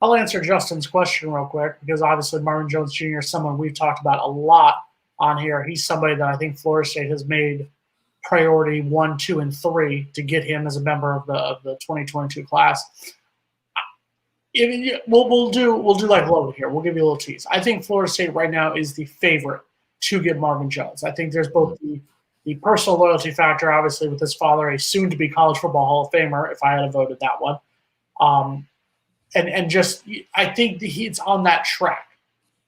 I'll answer Justin's question real quick because obviously Marvin Jones Jr. is someone we've talked about a lot on here. He's somebody that I think Florida State has made priority 1, 2, and 3 to get him as a member of the 2022 class. We'll do like Logan here. We'll give you a little tease. I think Florida State right now is the favorite to get Marvin Jones. I think there's both the personal loyalty factor, obviously, with his father, a soon-to-be college football Hall of Famer, if I had voted that one. And just I think he's on that track.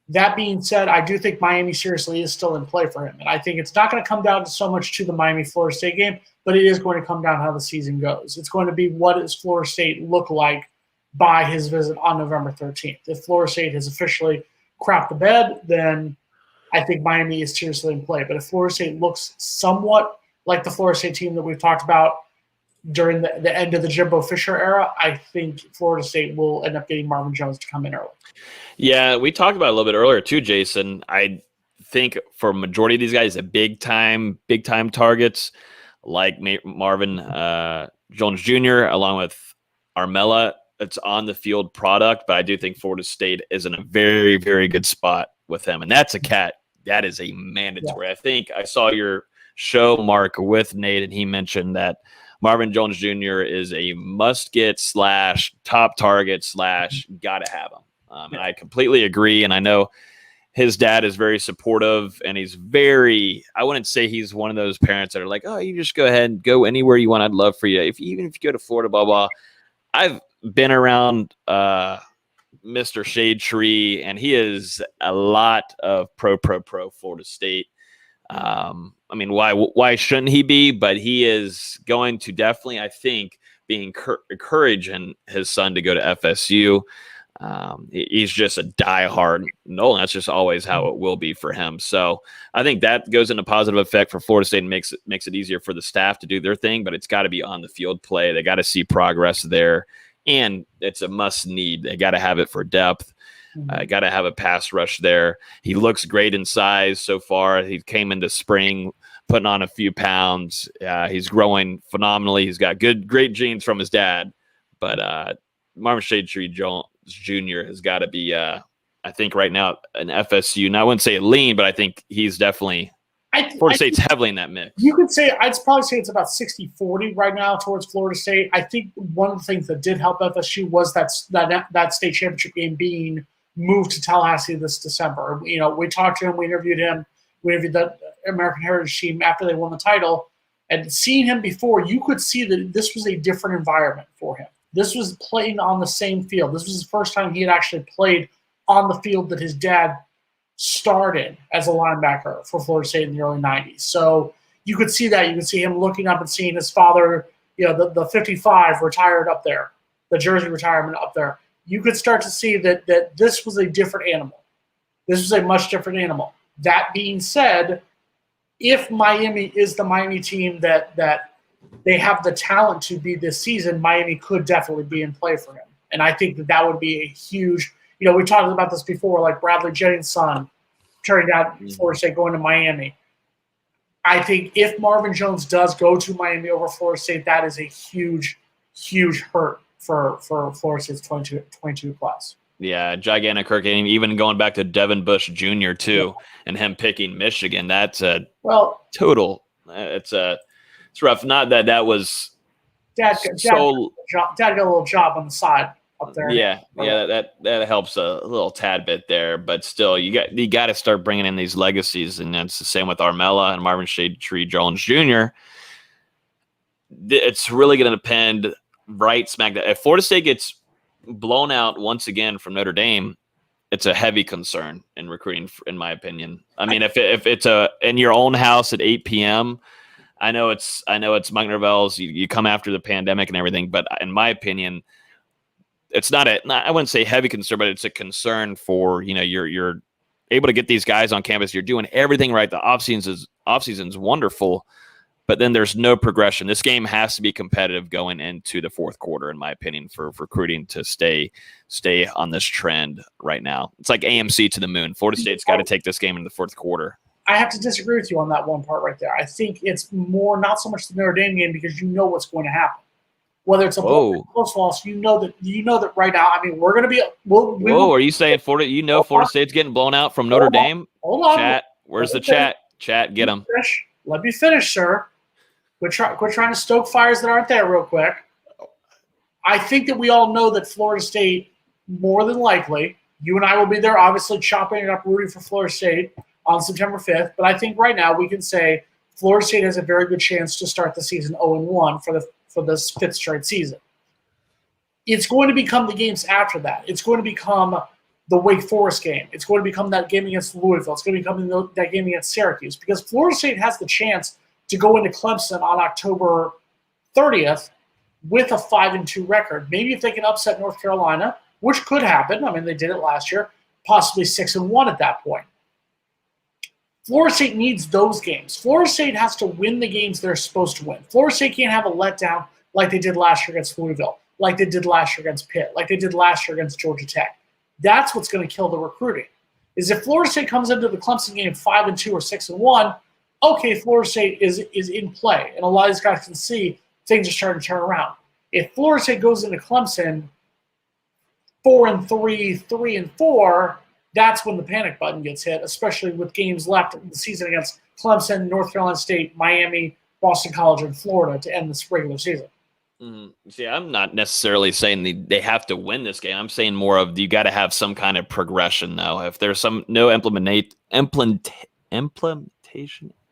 That being said, I do think Miami seriously is still in play for him. And I think it's not going to come down to so much to the Miami-Florida State game, but it is going to come down to how the season goes. It's going to be what does Florida State look like by his visit on November 13th. If Florida State has officially crapped the bed, then I think Miami is seriously in play. But if Florida State looks somewhat like the Florida State team that we've talked about during the end of the Jimbo Fisher era, I think Florida State will end up getting Marvin Jones to come in early. Yeah, we talked about it a little bit earlier too, Jason. I think for a majority of these guys, the big time targets like Marvin Jones Jr. along with Armella, it's on the field product, but I do think Florida State is in a very, very good spot with him. And that's a cat. That is a mandatory. Yeah. I think I saw your show, Mark, with Nate, and he mentioned that Marvin Jones Jr. is a must-get / top target / gotta have him. And I completely agree. And I know his dad is very supportive, and he's very – I wouldn't say he's one of those parents that are like, oh, you just go ahead and go anywhere you want. I'd love for you. Even if you go to Florida, blah, blah. I've been around Mr. Shade Tree, and he is a lot of pro Florida State. I mean, why shouldn't he be? But he is going to definitely, I think, be encouraging his son to go to FSU. He's just a diehard Nolan. That's just always how it will be for him. So I think that goes into positive effect for Florida State and makes it easier for the staff to do their thing. But it's got to be on the field play. They got to see progress there, and it's a must need. They got to have it for depth. Got to have a pass rush there. He looks great in size so far. He came into spring putting on a few pounds. He's growing phenomenally. He's got great genes from his dad. But Marvin Shade Tree Jones Jr. has got to be, I think right now, an FSU. Now, I wouldn't say lean, but I think he's definitely Florida State's heavily in that mix. You could say, I'd probably say it's about 60-40 right now towards Florida State. I think one of the things that did help FSU was that state championship game being moved to Tallahassee this December. You know, we talked to him, we interviewed the American Heritage team after they won the title, and seeing him before, you could see that this was a different environment for him. This was playing on the same field. This was the first time he had actually played on the field that his dad started as a linebacker for Florida State in the early 90s. So you could see that. You could see him looking up and seeing his father, you know, the 55 retired up there, the jersey retirement up there. You could start to see that this was a different animal. This was a much different animal. That being said, if Miami is the Miami team that they have the talent to be this season, Miami could definitely be in play for him. And I think that would be a huge – you know, we talked about this before, like Bradley Jennings' son turning down Florida State going to Miami. I think if Marvin Jones does go to Miami over Florida State, that is a huge, huge hurt for Florida State's 22 class. Yeah, gigantic hurricane. Even going back to Devin Bush Jr. too, and him picking Michigan. That's a total. It's rough. Not that was. Dad got a little job on the side up there. Yeah, that helps a little tad bit there, but still, you got to start bringing in these legacies, and that's the same with Armella and Marvin Shade Tree Jones Jr. It's really going to depend. Right smack that. If Florida State gets blown out once again from Notre Dame, it's a heavy concern in recruiting, in my opinion. I mean, if it's in your own house at 8 p.m., I know it's Mike Norvell's. You come after the pandemic and everything, but in my opinion, it's not I wouldn't say heavy concern, but it's a concern for, you know, you're able to get these guys on campus. You're doing everything right. The off season's wonderful. But then there's no progression. This game has to be competitive going into the fourth quarter, in my opinion, for recruiting to stay on this trend right now. It's like AMC to the moon. Florida State's got to take this game in the fourth quarter. I have to disagree with you on that one part right there. I think it's more not so much the Notre Dame game because you know what's going to happen. whether it's a Whoa. close loss, you know that right now. I mean, we're going to be. Whoa, are you saying Florida? You know, Florida State's getting blown out from Notre Dame? Hold on. Chat. Where's the chat? Chat, get them. Let me finish, sir. Quit trying to stoke fires that aren't there real quick. I think that we all know that Florida State, more than likely, you and I will be there, obviously chopping it up, rooting for Florida State on September 5th. But I think right now we can say Florida State has a very good chance to start the season 0-1 for this fifth straight season. It's going to become the games after that. It's going to become the Wake Forest game. It's going to become that game against Louisville. It's going to become that game against Syracuse, because Florida State has the chance to go into Clemson on October 30th with a 5-2 record. Maybe if they can upset North Carolina, which could happen. I mean, they did it last year, possibly 6-1 at that point. Florida State needs those games. Florida State has to win the games they're supposed to win. Florida State can't have a letdown like they did last year against Louisville, like they did last year against Pitt, like they did last year against Georgia Tech. That's what's going to kill the recruiting. Is if Florida State comes into the Clemson game 5-2 or 6-1, okay, Florida State is in play, and a lot of these guys can see things are starting to turn around. If Florida State goes into Clemson 4-3, 3-4, that's when the panic button gets hit, especially with games left in the season against Clemson, North Carolina State, Miami, Boston College, and Florida to end this regular season. Mm-hmm. See, I'm not necessarily saying they have to win this game. I'm saying more of you got to have some kind of progression, though. If there's no implementation.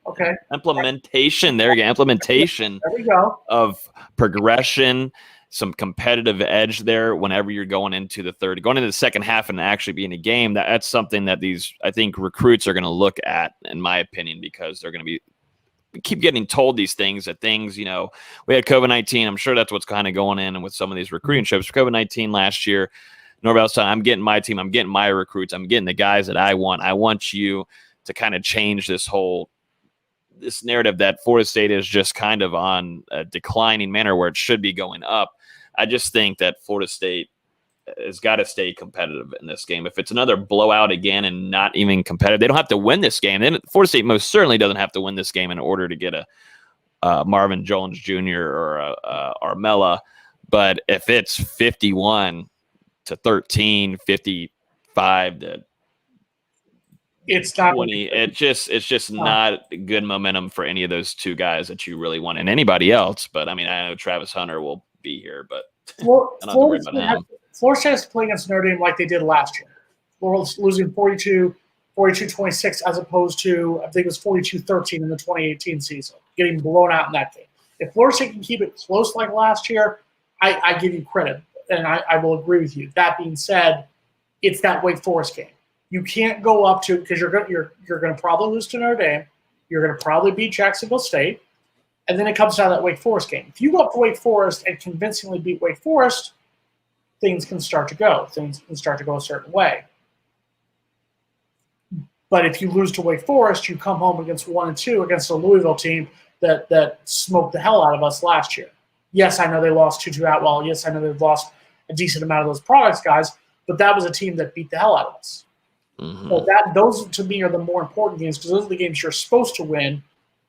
Okay. Implementation. There you go. Implementation. There we go. Of progression, some competitive edge there whenever you're going into the second half and actually being a game. That's something that I think recruits are going to look at, in my opinion, because they're going to keep getting told these things, we had COVID-19. I'm sure that's what's kind of going in with some of these recruiting trips. COVID-19 last year, Norvell's telling, I'm getting my team, I'm getting my recruits, I'm getting the guys that I want. I want you to kind of change this narrative that Florida State is just kind of on a declining manner where it should be going up. I just think that Florida State has got to stay competitive in this game. If it's another blowout again and not even competitive, they don't have to win this game. Then Florida State most certainly doesn't have to win this game in order to get a Marvin Jones Jr. or a Armella. But if it's 51-13, 55 to it's not 20, it's just not good momentum for any of those two guys that you really want, and anybody else. But I mean, I know Travis Hunter will be here, but Florida State has to play against Notre Dame like they did last year. Florida's losing 42-26 as opposed to, I think it was 42-13 in the 2018 season, getting blown out in that game. If Florida State can keep it close like last year, I give you credit, and I will agree with you. That being said, it's that Wake Forest game. You can't go up to, because you're going to probably lose to Notre Dame. You're going to probably beat Jacksonville State. And then it comes down to that Wake Forest game. If you go up to Wake Forest and convincingly beat Wake Forest, things can start to go. Things can start to go a certain way. But if you lose to Wake Forest, you come home against 1-2 against a Louisville team that smoked the hell out of us last year. Yes, I know they lost Tutu Atwell. Yes, I know they've lost a decent amount of those products guys, but that was a team that beat the hell out of us. Mm-hmm. So those to me are the more important games, because those are the games you're supposed to win